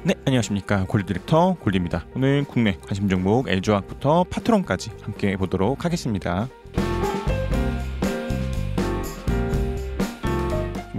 네, 안녕하십니까. 골드 디렉터 골드입니다. 오늘 국내 관심 종목 LG화학부터 파트론까지 함께 보도록 하겠습니다.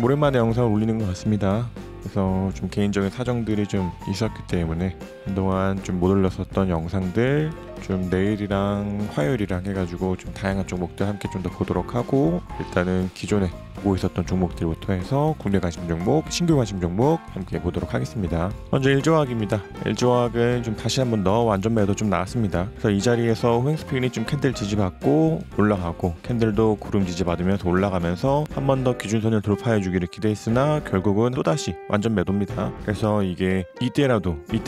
오랜만에 영상을 올리는 것 같습니다. 그래서 좀 개인적인 사정들이 좀 있었기 때문에 한동안 좀 못 올렸었던 영상들 좀 내일이랑 화요일이랑 해가지고 좀 다양한 종목들 함께 좀 더 보도록 하고, 일단은 기존에 보고 있었던 종목들부터 해서 국내 관심 종목, 신규 관심 종목 함께 보도록 하겠습니다. 먼저 LG화학입니다. LG화학은 좀 다시 한번 더 완전 매도 좀 나왔습니다. 그래서 이 자리에서 호행스핀이 좀 캔들 지지받고 올라가고, 캔들도 구름 지지받으면서 올라가면서 한 번 더 기준선을 돌파해 주기를 기대했으나 결국은 또다시 완전 매도입니다. 그래서 이게 이때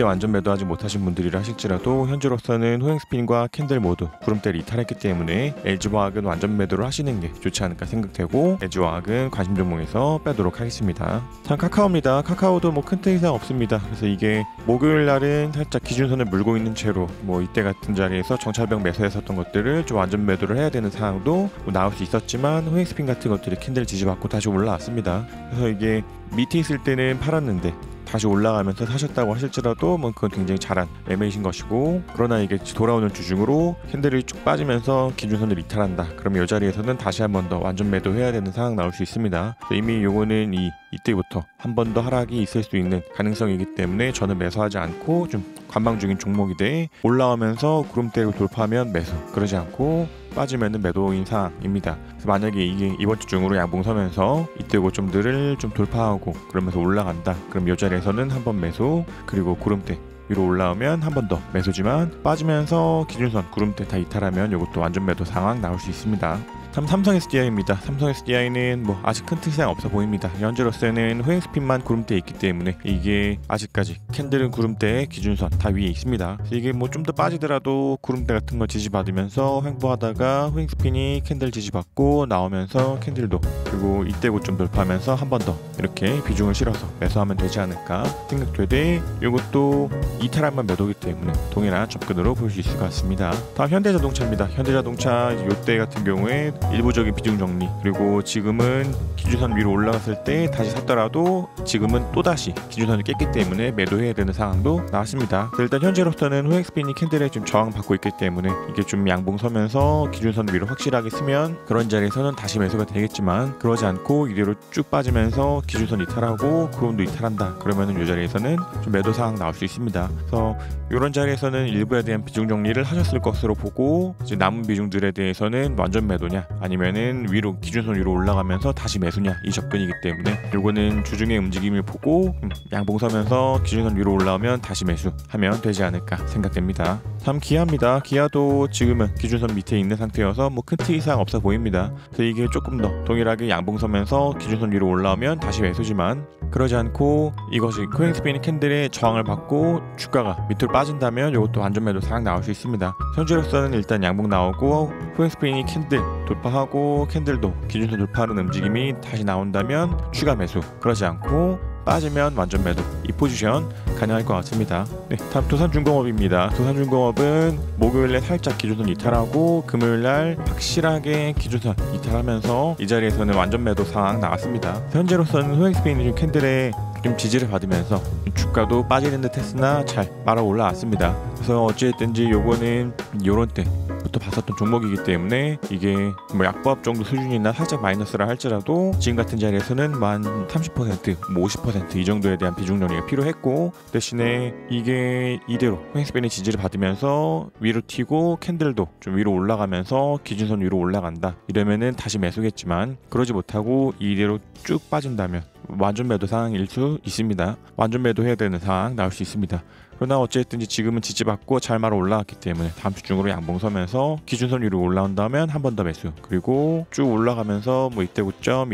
완전 매도하지 못하신 분들이라 하실지라도 현재로서는 호행스핀과 캔들 모두 구름대를 이탈했기 때문에 LG화학은 완전 매도를 하시는 게 좋지 않을까 생각되고, LG화학은 관심 종목에서 빼도록 하겠습니다. 자, 카카오입니다. 카카오도 뭐 큰 틀 이상 없습니다. 그래서 이게 목요일 날은 살짝 기준선을 물고 있는 채로 이때 같은 자리에서 정찰병 매수했었던 것들을 좀 완전 매도를 해야 되는 상황도 나올 수 있었지만, 호행스핀 같은 것들이 캔들 지지받고 다시 올라왔습니다. 그래서 이게 밑에 있을 때는 팔았는데 다시 올라가면서 사셨다고 하실지라도 그건 굉장히 잘한 매매이신 것이고, 그러나 이게 돌아오는 주중으로 캔들이 쭉 빠지면서 기준선을 이탈한다. 그럼 이 자리에서는 다시 한 번 더 완전 매도해야 되는 상황 나올 수 있습니다. 이미 요거는 이때부터 한 번 더 하락이 있을 수 있는 가능성이기 때문에 저는 매수하지 않고 좀 관망 중인 종목이 돼 오라오면서 구름대를 돌파하면 매수, 그러지 않고 빠지면은 매도인 상황입니다. 그래서 만약에 이게 이번 주 중으로 양봉 서면서 이때 고점들을 좀 돌파하고 그러면서 올라간다. 그럼 이 자리에서는 한 번 매수, 그리고 구름대 위로 올라오면 한 번 더 매수지만 빠지면서 기준선 구름대 다 이탈하면 이것도 완전 매도 상황 나올 수 있습니다. 삼성 SDI입니다. 삼성 SDI는 아직 큰 틀 이상 없어 보입니다. 현재로서는 호행스핀만 구름대에 있기 때문에 이게 아직까지 캔들은 구름대의 기준선 다 위에 있습니다. 이게 좀 더 빠지더라도 구름대 같은 거 지지받으면서 횡보하다가 호행스핀이 캔들 지지받고 나오면서 캔들도, 그리고 이때 고점 돌파하면서 한 번 더 이렇게 비중을 실어서 매수하면 되지 않을까 생각되되, 이것도 이탈하면 매도기 때문에 동일한 접근으로 볼 수 있을 것 같습니다. 다음 현대자동차입니다. 현대자동차 이때 같은 경우에 일부적인 비중 정리, 그리고 지금은 기준선 위로 올라갔을 때 다시 샀더라도 지금은 또다시 기준선을 깼기 때문에 매도해야 되는 상황도 나왔습니다. 일단 현재로서는 호행스핀이 캔들에 좀 저항받고 있기 때문에 이게 좀 양봉 서면서 기준선 위로 확실하게 쓰면 그런 자리에서는 다시 매수가 되겠지만, 그러지 않고 이대로 쭉 빠지면서 기준선 이탈하고 구름도 이탈한다. 그러면은 이 자리에서는 좀 매도 상황 나올 수 있습니다. 그래서 이런 자리에서는 일부에 대한 비중 정리를 하셨을 것으로 보고, 이제 남은 비중들에 대해서는 완전 매도냐 아니면은 위로 기준선 위로 올라가면서 다시 매수냐, 이 접근이기 때문에 요거는 주중의 움직임을 보고 양봉 서면서 기준선 위로 올라오면 다시 매수하면 되지 않을까 생각됩니다. 다음 기아입니다. 기아도 지금은 기준선 밑에 있는 상태여서 큰 틀 이상 없어 보입니다. 그래서 이게 조금 더 동일하게 양봉 서면서 기준선 위로 올라오면 다시 매수지만, 그러지 않고 이것이 호행스핀 캔들의 저항을 받고 주가가 밑으로 빠진다면 이것도 완전 매도 상황 나올 수 있습니다. 현재로서는 일단 양봉 나오고 호행스핀이 캔들 돌파하고 캔들도 기준선 돌파하는 움직임이 다시 나온다면 추가 매수, 그러지 않고 빠지면 완전 매도, 이 포지션 가능할 것 같습니다. 네, 다음 두산중공업입니다. 두산중공업은 목요일에 살짝 기준선 이탈하고 금요일날 확실하게 기준선 이탈하면서 이 자리에서는 완전 매도 상황 나왔습니다. 현재로서는 호행스핀이 좀 캔들에 좀 지지를 받으면서 주가도 빠지는 듯 했으나 잘 말아 올라왔습니다. 그래서 어찌됐든지 요거는 요런 때부터 봤었던 종목이기 때문에 이게 약보합 정도 수준이나 살짝 마이너스라 할지라도 지금 같은 자리에서는 30%, 50% 이 정도에 대한 비중 정리가 필요했고, 대신에 이게 이대로 호행스핀의 지지를 받으면서 위로 튀고 캔들도 좀 위로 올라가면서 기준선 위로 올라간다. 이러면은 다시 매수겠지만, 그러지 못하고 이대로 쭉 빠진다면 완전 매도 상황일 수 있습니다. 완전 매도해야 되는 상황 나올 수 있습니다. 그러나 어쨌든지 지금은 지지받고 잘 말아 올라왔기 때문에 다음 주 중으로 양봉 서면서 기준선 위로 올라온다면 한 번 더 매수, 그리고 쭉 올라가면서 이때 고점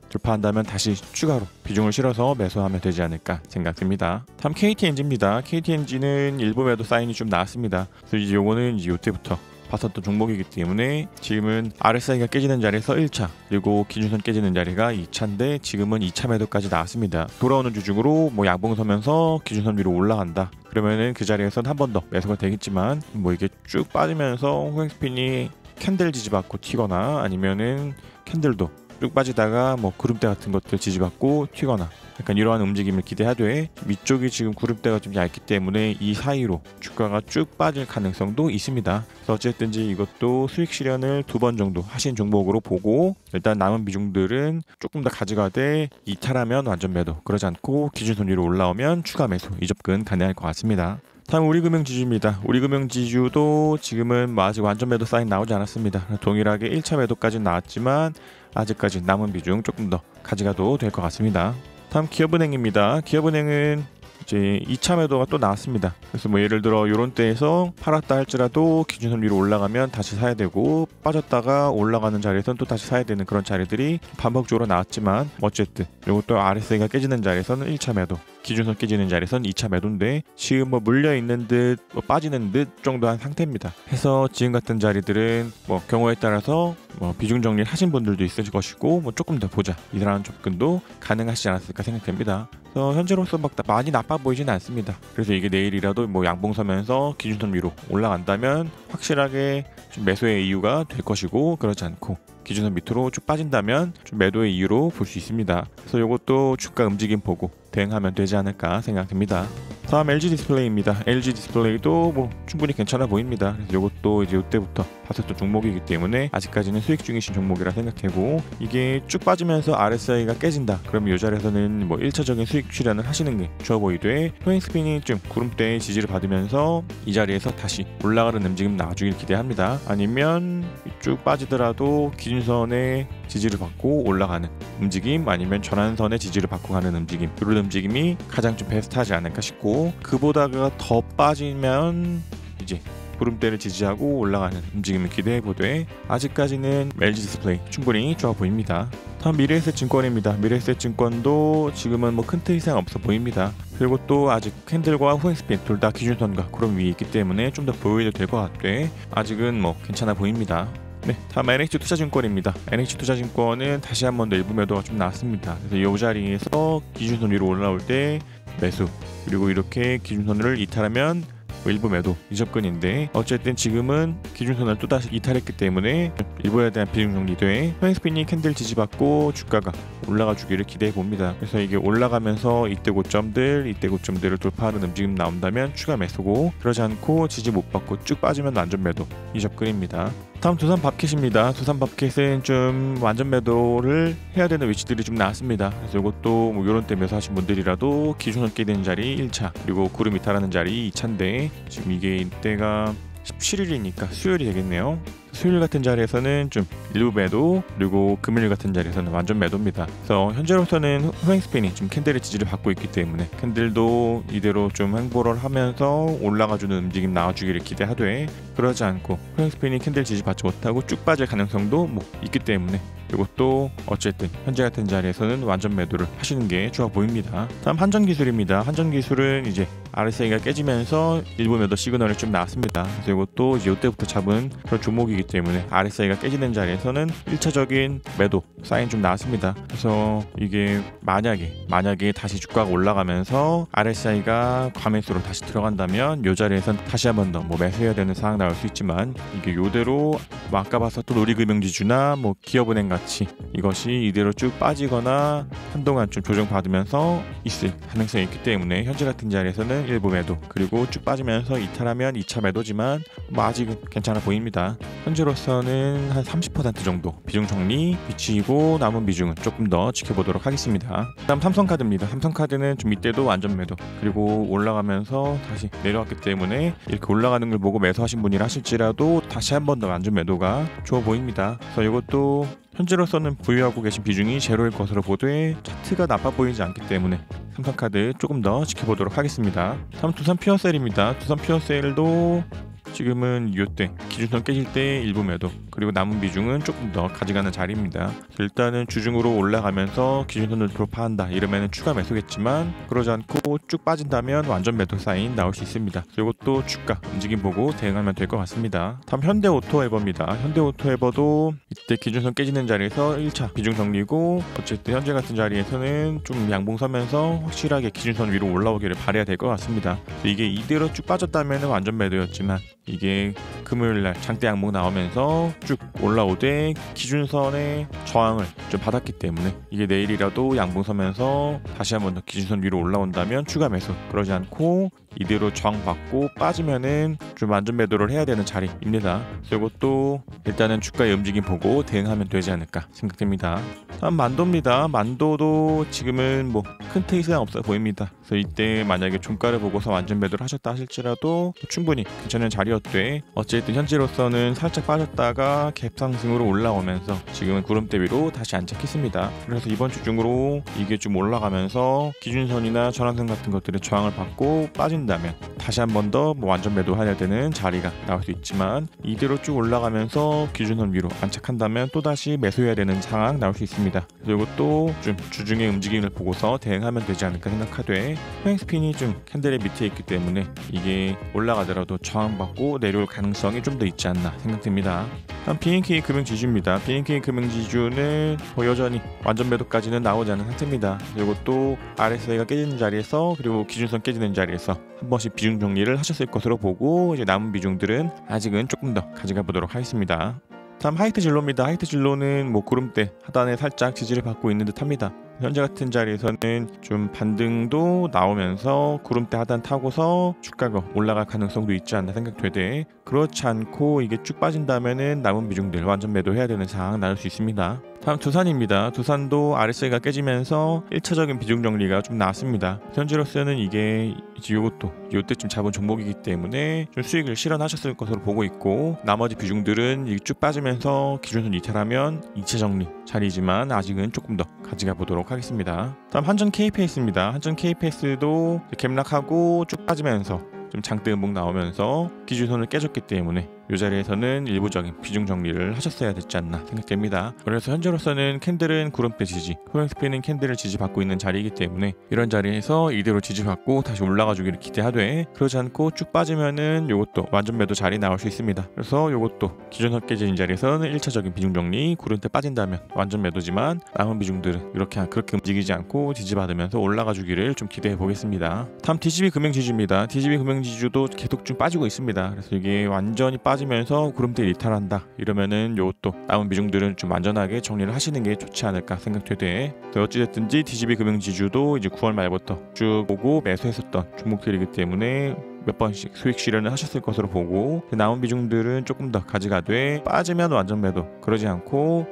돌파한다면 다시 추가로 비중을 실어서 매수하면 되지 않을까 생각됩니다. 다음 KTNG입니다. KTNG는 일부 매도 사인이 좀 나왔습니다. 그래서 이제 요거는 이때부터 봤었던 종목이기 때문에 지금은 RSI가 깨지는 자리에서 1차, 그리고 기준선 깨지는 자리가 2차인데 지금은 2차 매도까지 나왔습니다. 돌아오는 주중으로 양봉 서면서 기준선 위로 올라간다. 그러면은 그 자리에선 한 번 더 매수가 되겠지만, 이게 쭉 빠지면서 호행스핀이 캔들 지지받고 튀거나 아니면은 캔들도 쭉 빠지다가 뭐 구름대 같은 것들 지지받고 튀거나 약간 이러한 움직임을 기대하되 위쪽이 지금 구름대가 좀 얇기 때문에 이 사이로 주가가 쭉 빠질 가능성도 있습니다. 그래서 어쨌든지 이것도 수익 실현을 2번 정도 하신 종목으로 보고 일단 남은 비중들은 조금 더 가져가되 이탈하면 완전 매도, 그러지 않고 기준선 위로 올라오면 추가 매수, 이접근 가능할 것 같습니다. 다음 우리금융지주입니다. 우리금융지주도 지금은 뭐 아직 완전 매도 사인 나오지 않았습니다. 동일하게 1차 매도까지는 나왔지만 아직까지 남은 비중 조금 더 가져가도 될 것 같습니다. 다음 기업은행입니다. 기업은행은 이제 2차 매도가 또 나왔습니다. 그래서 뭐 예를 들어 이런 때에서 팔았다 할지라도 기준선 위로 올라가면 다시 사야 되고, 빠졌다가 올라가는 자리에서는 또 다시 사야 되는 그런 자리들이 반복적으로 나왔지만 어쨌든 이것도 RSI가 깨지는 자리에서는 1차 매도, 기준선 깨지는 자리에서는 2차 매도인데 지금 뭐 물려 있는 듯 뭐 빠지는 듯 정도한 상태입니다. 해서 지금 같은 자리들은 뭐 경우에 따라서 뭐 비중 정리를 하신 분들도 있을 것이고 뭐 조금 더 보자 이런 접근도 가능하시지 않았을까 생각됩니다. 그래서 현재로서 막 많이 나빠 보이지는 않습니다. 그래서 이게 내일이라도 뭐 양봉 서면서 기준선 위로 올라간다면 확실하게 좀 매수의 이유가 될 것이고, 그렇지 않고 기준선 밑으로 쭉 빠진다면 좀 매도의 이유로 볼 수 있습니다. 그래서 이것도 주가 움직임 보고 대응하면 되지 않을까 생각됩니다. 다음 LG 디스플레이입니다. LG 디스플레이도 뭐 충분히 괜찮아 보입니다. 그래서 이것도 이제 이때부터 봤었던 종목이기 때문에 아직까지는 수익 중이신 종목이라 생각되고, 이게 쭉 빠지면서 RSI가 깨진다 그러면 이 자리에서는 뭐 1차적인 수익 출현을 하시는 게 좋아 보이되, 포행스핀이 좀 구름대의 지지를 받으면서 이 자리에서 다시 올라가는 움직임 나와주길 기대합니다. 아니면 쭉 빠지더라도 기준선의 지지를 받고 올라가는 움직임, 아니면 전환선의 지지를 받고 가는 움직임, 이런 움직임이 가장 좀 베스트하지 않을까 싶고, 그보다가 더 빠지면 이제 구름대를 지지하고 올라가는 움직임을 기대해보되 아직까지는 LG 디스플레이 충분히 좋아 보입니다. 다음 미래에셋증권입니다. 미래에셋증권도 지금은 뭐 큰 틀 이상 없어 보입니다. 그리고 또 아직 캔들과 후행스핀 둘 다 기준선과 구름 위에 있기 때문에 좀 더 보여도 될 것 같되 아직은 뭐 괜찮아 보입니다. 네, 다음 NH투자증권입니다. NH투자증권은 다시 한 번 더 일부 매도가 좀 나왔습니다. 그래서 이 자리에서 기준선 위로 올라올 때 매수, 그리고 이렇게 기준선을 이탈하면 일부 매도, 이접근인데 어쨌든 지금은 기준선을 또다시 이탈했기 때문에 일부에 대한 비중 정리돼 포행스핀이 캔들 지지받고 주가가 올라가 주기를 기대해 봅니다. 그래서 이게 올라가면서 이때 고점들을 돌파하는 움직임 나온다면 추가 매수고, 그러지 않고 지지 못 받고 쭉 빠지면 완전 매도, 이접근입니다. 다음 두산밥켓입니다. 두산밥켓은 좀 완전 매도를 해야 되는 위치들이 좀 나왔습니다. 그래서 이것도 뭐 이런 때 매수하신 분들이라도 기준선 깨지는 자리 1차, 그리고 구름 이탈하는 자리 2차인데 지금 이게 이때가 17일이니까 수요일이 되겠네요. 수요일 같은 자리에서는 좀 일부 매도, 그리고 금요일 같은 자리에서는 완전 매도입니다. 그래서 현재로서는 후행스핀이 좀 캔들의 지지를 받고 있기 때문에 캔들도 이대로 좀 횡보를 하면서 올라가주는 움직임 나와주기를 기대하되, 그러지 않고 후행스핀이 캔들 지지 받지 못하고 쭉 빠질 가능성도 뭐 있기 때문에 이것도 어쨌든 현재 같은 자리에서는 완전 매도를 하시는 게 좋아 보입니다. 다음 한전기술입니다. 한전기술은 이제 RSI가 깨지면서 일부 매도 시그널이 좀 나왔습니다. 그래서 이것도 이제 이때부터 잡은 그런 종목이기 때문에 RSI가 깨지는 자리에서는 1차적인 매도 사인 좀 나왔습니다. 그래서 이게 만약에 다시 주가가 올라가면서 RSI가 과매수로 다시 들어간다면 이 자리에선 다시 한 번 더 뭐 매수해야 되는 상황 나올 수 있지만, 이게 이대로 뭐 아까 봤었던 우리금융지주나 뭐 기업은행 같이 이것이 이대로 쭉 빠지거나 한동안 좀 조정받으면서 있을 가능성이 있기 때문에 현재 같은 자리에서는 일부 매도, 그리고 쭉 빠지면서 이탈하면 2차 매도지만 뭐 아직은 괜찮아 보입니다. 현재로서는 한 30% 정도 비중 정리 위치이고, 남은 비중은 조금 더 지켜보도록 하겠습니다. 다음 삼성카드입니다. 삼성카드는 좀 이때도 완전 매도, 그리고 올라가면서 다시 내려왔기 때문에 이렇게 올라가는 걸 보고 매수하신 분이라 하실지라도 다시 한 번 더 완전 매도가 좋아 보입니다. 그래서 이것도 현재로서는 보유하고 계신 비중이 제로일 것으로 보되 차트가 나빠 보이지 않기 때문에 삼성카드 조금 더 지켜보도록 하겠습니다. 다음 두산 퓨어셀입니다. 두산 퓨어셀도 지금은 이때 기준선 깨질 때 일부 매도, 그리고 남은 비중은 조금 더 가져가는 자리입니다. 일단은 주중으로 올라가면서 기준선을 돌파한다 이러면 추가 매수겠지만, 그러지 않고 쭉 빠진다면 완전 매도 사인 나올 수 있습니다. 이것도 주가 움직임 보고 대응하면 될 것 같습니다. 다음 현대오토에버입니다. 현대오토에버도 이때 기준선 깨지는 자리에서 1차 비중 정리고, 어쨌든 현재 같은 자리에서는 좀 양봉 서면서 확실하게 기준선 위로 올라오기를 바라야 될 것 같습니다. 이게 이대로 쭉 빠졌다면 완전 매도였지만 이게 금요일날 장대 양봉 나오면서 쭉 올라오되 기준선의 저항을 좀 받았기 때문에 이게 내일이라도 양봉 서면서 다시 한번 더 기준선 위로 올라온다면 추가 매수, 그러지 않고 이대로 저항받고 빠지면은 좀 안전 매도를 해야 되는 자리입니다. 그래서 이것도 일단은 주가의 움직임 보고 대응하면 되지 않을까 생각됩니다. 다음 만도입니다. 만도도 지금은 뭐 큰 트이스는 없어 보입니다. 그래서 이때 만약에 종가를 보고서 완전 매도를 하셨다 하실지라도 충분히 괜찮은 자리였되, 어쨌든 현재로서는 살짝 빠졌다가 갭 상승으로 올라오면서 지금은 구름대 위로 다시 안착했습니다. 그래서 이번 주 중으로 이게 좀 올라가면서 기준선이나 전환선 같은 것들의 저항을 받고 빠진다면 다시 한 번 더 뭐 완전 매도해야 되는 자리가 나올 수 있지만, 이대로 쭉 올라가면서 기준선 위로 안착한다면 또다시 매수해야 되는 상황 나올 수 있습니다. 그래서 이것도 좀 주중의 움직임을 보고서 대응하면 되지 않을까 생각하되, 포행스핀이 좀 캔들의 밑에 있기 때문에 이게 올라가더라도 저항받고 내려올 가능성이 좀 더 있지 않나 생각됩니다. 다음 BNK 금융지주입니다. BNK 금융지주는 여전히 완전 매도까지는 나오지 않은 상태입니다. 이것도 RSI가 깨지는 자리에서 그리고 기준선 깨지는 자리에서 한 번씩 비중 정리를 하셨을 것으로 보고, 이제 남은 비중들은 아직은 조금 더 가져가 보도록 하겠습니다. 다음 하이트 진로입니다. 하이트 진로는 뭐 구름대 하단에 살짝 지지를 받고 있는 듯합니다. 현재 같은 자리에서는 좀 반등도 나오면서 구름대 하단 타고서 주가가 올라갈 가능성도 있지 않나 생각되되, 그렇지 않고 이게 쭉 빠진다면은 남은 비중들 완전 매도해야 되는 상황 나올 수 있습니다. 다음 두산입니다. 두산도 RSI가 깨지면서 1차적인 비중 정리가 좀 나왔습니다. 현재로서는 이게 이제 요것도 요때쯤 잡은 종목이기 때문에 좀 수익을 실현하셨을 것으로 보고 있고, 나머지 비중들은 쭉 빠지면서 기준선 이탈하면 2차 정리 자리지만 아직은 조금 더 가져가 보도록 하겠습니다. 다음 한전 KPS입니다. 한전 KPS도 갭락하고 쭉 빠지면서 좀 장대 음봉 나오면서 기준선을 깨졌기 때문에 이 자리에서는 일부적인 비중 정리를 하셨어야 됐지 않나 생각됩니다. 그래서 현재로서는 캔들은 구름대 지지, 포행스핀은 캔들을 지지받고 있는 자리이기 때문에 이런 자리에서 이대로 지지받고 다시 올라가 주기를 기대하되, 그러지 않고 쭉 빠지면은 요것도 완전 매도 자리 나올 수 있습니다. 그래서 요것도 기준선 깨진 자리에서는 1차적인 비중 정리, 구름대 빠진다면 완전 매도지만 남은 비중들은 그렇게 움직이지 않고 지지받으면서 올라가 주기를 좀 기대해 보겠습니다. 다음 DGB 금융지주입니다. DGB 금융지주도 계속 좀 빠지고 있습니다. 그래서 이게 완전히 빠지면서 구름대 이탈한다 이러면은 요것도 남은 비중들은 좀 안전하게 정리를 하시는 게 좋지 않을까 생각되되, 어찌됐든지 DGB 금융지주도 이제 9월 말부터 쭉 보고 매수했었던 종목들이기 때문에 몇 번씩 수익 실현을 하셨을 것으로 보고, 남은 비중들은 조금 더 가져가되 빠지면 완전 매도, 그러지 않고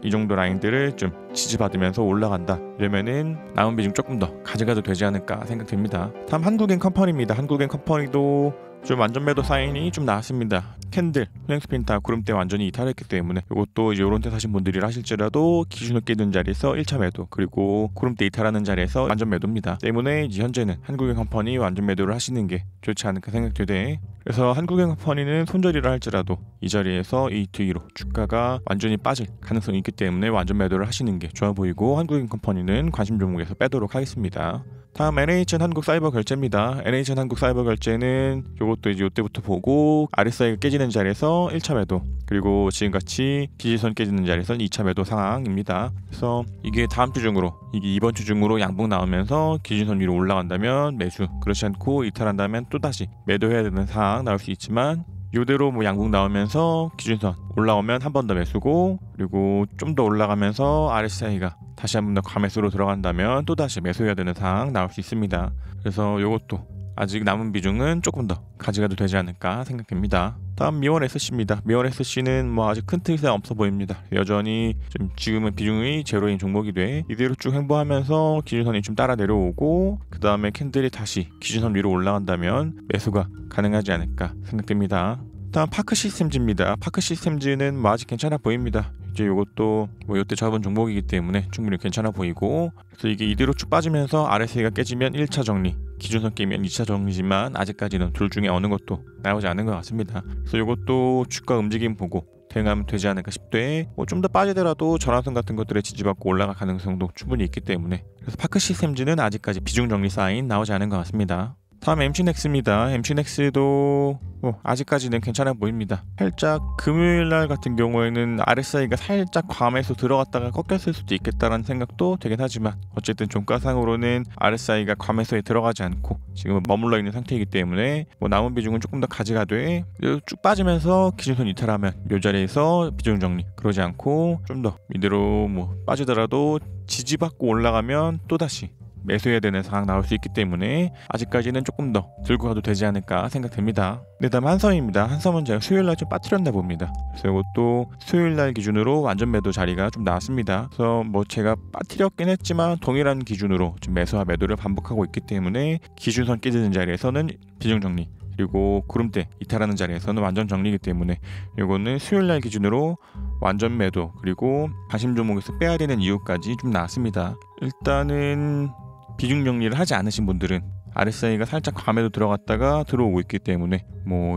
이 정도 라인들을 좀 지지받으면서 올라간다 이러면은 남은 비중 조금 더 가져가도 되지 않을까 생각됩니다. 다음 한국엔컴퍼니입니다. 한국엔컴퍼니도 좀 완전 매도 사인이 좀 나왔습니다. 캔들, 포행스핀 다 구름대 완전히 이탈했기 때문에 이것도 이제 요런 데 사신 분들이 하실지라도 기준을 깨는 자리에서 1차 매도, 그리고 구름대 이탈하는 자리에서 완전 매도입니다. 때문에 이제 현재는 한국엔컴퍼니 완전 매도를 하시는 게 좋지 않을까 생각되되, 그래서 한국엔컴퍼니는 손절이라 할지라도 이 자리에서 이 뒤로 주가가 완전히 빠질 가능성이 있기 때문에 완전 매도를 하시는 게 좋아 보이고, 한국엔컴퍼니는 관심 종목에서 빼도록 하겠습니다. 다음 NHN 한국사이버결제입니다. NHN 한국사이버결제는 요것도 이제 요때부터 보고 RSI가 깨지는 자리에서 1차 매도, 그리고 지금같이 지지선 깨지는 자리에서는 2차 매도 상황입니다. 그래서 이게 다음 주 중으로, 이게 이번 주 중으로 양봉 나오면서 기준선 위로 올라간다면 매수, 그렇지 않고 이탈한다면 또다시 매도해야 되는 상황 나올 수 있지만, 이대로 뭐 양봉 나오면서 기준선 올라오면 한 번 더 매수고, 그리고 좀 더 올라가면서 RSI가 다시 한 번 더 과매수로 들어간다면 또다시 매수해야 되는 상황 나올 수 있습니다. 그래서 이것도 아직 남은 비중은 조금 더 가져가도 되지 않을까 생각됩니다. 다음 미원 SC입니다. 미원 SC는 뭐 아직 큰 틀이 없어 보입니다. 여전히 좀 지금은 비중이 제로인 종목이 돼 이대로 쭉 행보하면서 기준선이 좀 따라 내려오고, 그 다음에 캔들이 다시 기준선 위로 올라간다면 매수가 가능하지 않을까 생각됩니다. 다음 파크시스템즈입니다. 파크시스템즈는 뭐 아직 괜찮아 보입니다. 이제 이것도 뭐 이때 잡은 종목이기 때문에 충분히 괜찮아 보이고, 그래서 이게 이대로 쭉 빠지면서 RSI가 깨지면 1차 정리, 기준선 깨면 2차 정리지만 아직까지는 둘 중에 어느 것도 나오지 않은 것 같습니다. 그래서 이것도 주가 움직임 보고 대응하면 되지 않을까 싶되, 뭐 좀 더 빠지더라도 전환선 같은 것들에 지지받고 올라갈 가능성도 충분히 있기 때문에, 그래서 파크시스템즈는 아직까지 비중 정리 사인 나오지 않은 것 같습니다. 다음 MC넥스입니다. MC넥스도 아직까지는 괜찮아 보입니다. 살짝 금요일날 같은 경우에는 RSI가 살짝 과매수 들어갔다가 꺾였을 수도 있겠다라는 생각도 되긴 하지만 어쨌든 종가상으로는 RSI가 과매수에 들어가지 않고 지금은 머물러 있는 상태이기 때문에 남은 비중은 조금 더 가져가되 쭉 빠지면서 기준선 이탈하면 이 자리에서 비중 정리, 그러지 않고 좀 더 이대로 빠지더라도 지지받고 올라가면 또다시 매수해야 되는 상황 나올 수 있기 때문에 아직까지는 조금 더 들고 가도 되지 않을까 생각됩니다. 네, 다음 한섬입니다. 한섬은 제가 수요일날 좀 빠뜨렸나 봅니다. 그래서 이것도 수요일날 기준으로 완전 매도 자리가 좀 나왔습니다. 그래서 제가 빠뜨렸긴 했지만 동일한 기준으로 좀 매수와 매도를 반복하고 있기 때문에 기준선 깨지는 자리에서는 비중 정리, 그리고 구름대 이탈하는 자리에서는 완전 정리이기 때문에 이거는 수요일날 기준으로 완전 매도, 그리고 관심 종목에서 빼야 되는 이유까지 좀 나왔습니다. 일단은 비중 정리를 하지 않으신 분들은 RSI가 살짝 과매도 들어갔다가 들어오고 있기 때문에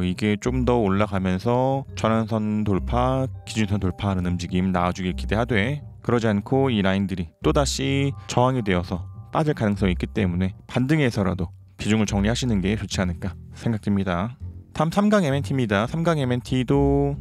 이게 좀 더 올라가면서 전환선 돌파, 기준선 돌파하는 움직임 나와주길 기대하되, 그러지 않고 이 라인들이 또다시 저항이 되어서 빠질 가능성이 있기 때문에 반등해서라도 비중을 정리하시는 게 좋지 않을까 생각됩니다. 다음 3강 MNT입니다. 3강 MNT도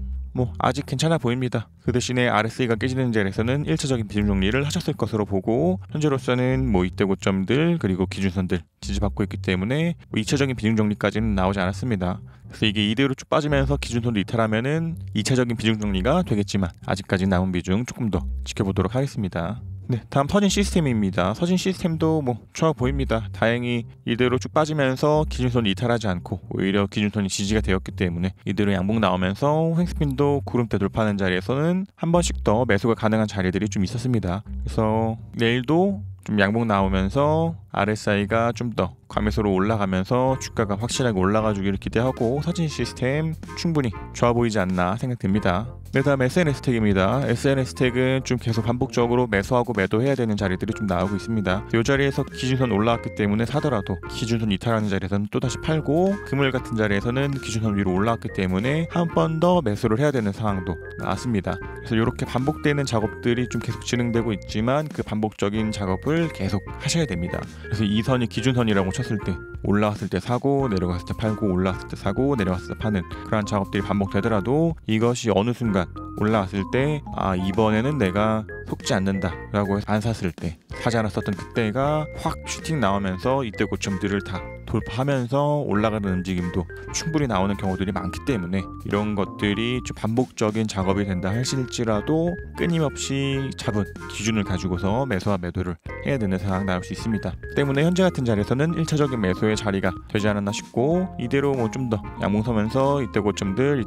아직 괜찮아 보입니다. 그 대신에 RSI가 깨지는 자리에서는 1차적인 비중 정리를 하셨을 것으로 보고, 현재로서는 이때 고점들 그리고 기준선들 지지받고 있기 때문에 2차적인 비중 정리까지는 나오지 않았습니다. 그래서 이게 이대로 쭉 빠지면서 기준선을 이탈하면은 2차적인 비중 정리가 되겠지만 아직까지 남은 비중 조금 더 지켜보도록 하겠습니다. 네, 다음 서진 시스템입니다. 서진 시스템도 좋아 보입니다. 다행히 이대로 쭉 빠지면서 기준선을 이탈하지 않고 오히려 기준선이 지지가 되었기 때문에 이대로 양봉 나오면서 횡스핀도 구름대 돌파하는 자리에서는 한 번씩 더 매수가 가능한 자리들이 좀 있었습니다. 그래서 내일도 좀 양봉 나오면서 RSI가 좀 더 과매수로 올라가면서 주가가 확실하게 올라가 주기를 기대하고 서진 시스템 충분히 좋아 보이지 않나 생각됩니다. 네, 다음 SNS택입니다. SNS택은 좀 계속 반복적으로 매수하고 매도해야 되는 자리들이 좀 나오고 있습니다. 이 자리에서 기준선 올라왔기 때문에 사더라도 기준선 이탈하는 자리에서는 또다시 팔고, 금요일 같은 자리에서는 기준선 위로 올라왔기 때문에 한 번 더 매수를 해야 되는 상황도 나왔습니다. 그래서 이렇게 반복되는 작업들이 좀 계속 진행되고 있지만 그 반복적인 작업을 계속 하셔야 됩니다. 그래서 이 선이 기준선이라고 쳤을 때 올라왔을 때 사고 내려갔을 때 팔고, 올라왔을 때 사고 내려갔을 때 파는 그러한 작업들이 반복되더라도 이것이 어느 순간 올라왔을 때 이번에는 내가 속지 않는다 라고 안 샀을 때, 사지 않았었던 그때가 확 슈팅 나오면서 이때 고점들을 다 돌파하면서 올라가는 움직임도 충분히 나오는 경우들이 많기 때문에 이런 것들이 좀 반복적인 작업이 된다 하실지라도 끊임없이 잡은 기준을 가지고서 매수와 매도를 해야 되는 상황 나올 수 있습니다. 때문에 현재 같은 자리에서는 1차적인 매수의 자리가 되지 않았나 싶고, 이대로 좀 더 양봉 서면서 이때 고점들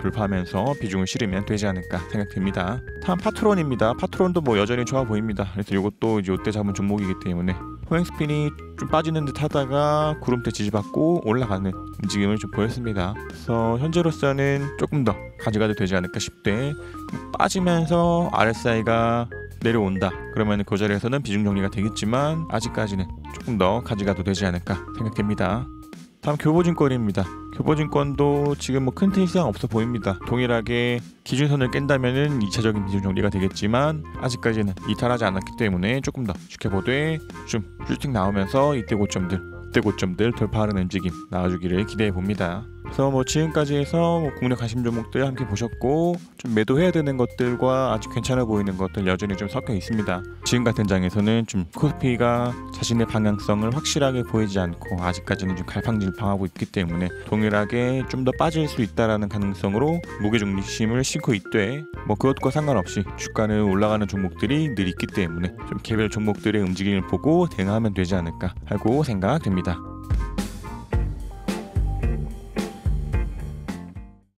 돌파하면서 비중을 실으면 되지 않을까 생각됩니다. 다음 파트론입니다. 파트론도 여전히 좋아 보입니다. 그래서 이것도 이때 잡은 종목이기 때문에 호행스핀이 좀 빠지는 듯 하다가 구름대 지지받고 올라가는 움직임을 좀 보였습니다. 그래서 현재로서는 조금 더 가져가도 되지 않을까 싶대. 빠지면서 RSI가 내려온다 그러면 그 자리에서는 비중 정리가 되겠지만 아직까지는 조금 더 가져가도 되지 않을까 생각됩니다. 다음 교보증권입니다. 교보증권도 지금 큰 틀 이상 없어 보입니다. 동일하게 기준선을 깬다면은 2차적인 비중 정리가 되겠지만 아직까지는 이탈하지 않았기 때문에 조금 더 지켜보되 좀 슈팅 나오면서 이때 고점들 돌파하는 움직임 나와주기를 기대해 봅니다. 그래서 지금까지 해서 국내 관심 종목들 함께 보셨고, 좀 매도해야 되는 것들과 아주 괜찮아 보이는 것들 여전히 좀 섞여 있습니다. 지금 같은 장에서는 좀 코스피가 자신의 방향성을 확실하게 보이지 않고 아직까지는 좀 갈팡질팡하고 있기 때문에 동일하게 좀 더 빠질 수 있다라는 가능성으로 무게중심을 싣고 있되, 그것과 상관없이 주가는 올라가는 종목들이 늘 있기 때문에 좀 개별 종목들의 움직임을 보고 대응하면 되지 않을까 하고 생각됩니다.